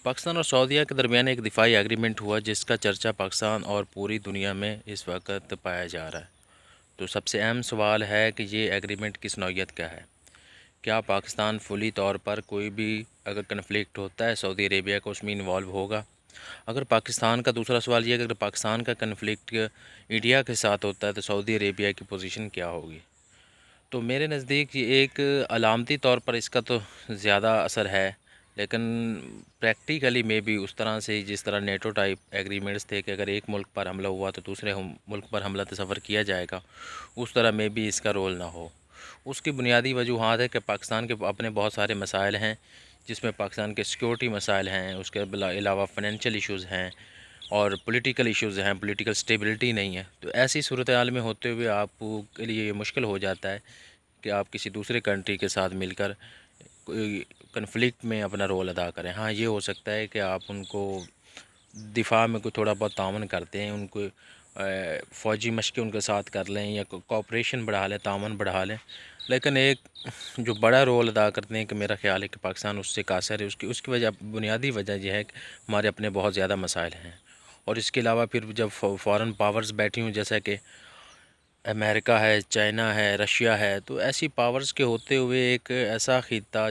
پاکستان اور سعودیہ کے درمیان ایک دفاعی ایگریمنٹ ہوا جس کا چرچا پاکستان اور پوری دنیا میں اس وقت پایا جا رہا ہے۔ تو سب سے اہم سوال ہے کہ یہ ایگریمنٹ کس نوعیت کا ہے؟ کیا پاکستان فلی طور پر کوئی بھی اگر کنفلکٹ ہوتا ہے سعودی عربیہ کو اس میں انوالو ہوگا؟ اگر پاکستان کا دوسرا سوال یہ ہے کہ اگر پاکستان کا کنفلکٹ انڈیا کے ساتھ ہوتا ہے تو سعودی عربیہ کی پوزیشن کیا ہوگی؟ تو میرے نزدیک یہ ایک علامتی طور پر اس کا تو زیادہ اثر ہے، لیکن پریکٹیکلی میں بھی اس طرح سے جس طرح نیٹو ٹائپ ایگریمنٹس تھے کہ اگر ایک ملک پر حملہ ہوا تو دوسرے ملک پر حملہ تصور کیا جائے گا، اس طرح میں بھی اس کا رول نہ ہو۔ اس کی بنیادی وجوہات ہے کہ پاکستان کے اپنے بہت سارے مسائل ہیں، جس میں پاکستان کے سیکورٹی مسائل ہیں، اس کے علاوہ فائنینشیل ایشوز ہیں اور پولیٹیکل ایشوز ہیں، پولیٹیکل سٹیبلٹی نہیں ہے۔ تو ایسی صورتحال میں ہوتے ہوئے آپ کے لیے یہ مشکل ہو جاتا ہے کہ آپ کسی دوسرے کنٹری کے ساتھ مل کر کوئی کنفلکٹ میں اپنا رول ادا کریں۔ ہاں، یہ ہو سکتا ہے کہ آپ ان کو دفاع میں کوئی تھوڑا بہت تعاون کرتے ہیں، ان کو فوجی مشقیں ان کے ساتھ کر لیں یا کوآپریشن بڑھا لیں، تعاون بڑھا لیں، لیکن ایک جو بڑا رول ادا کرتے ہیں کہ میرا خیال ہے کہ پاکستان اس سے قاصر ہے۔ اس کی وجہ، بنیادی وجہ یہ ہے کہ ہمارے اپنے بہت زیادہ مسائل ہیں، اور اس کے علاوہ پھر جب فارن پاورز بیٹھی ہوں جیسا کہ امریکہ ہے، چائنا ہے، رشیا ہے، تو ایسی پاورز کے ہوتے ہوئے ایک ایسا خطہ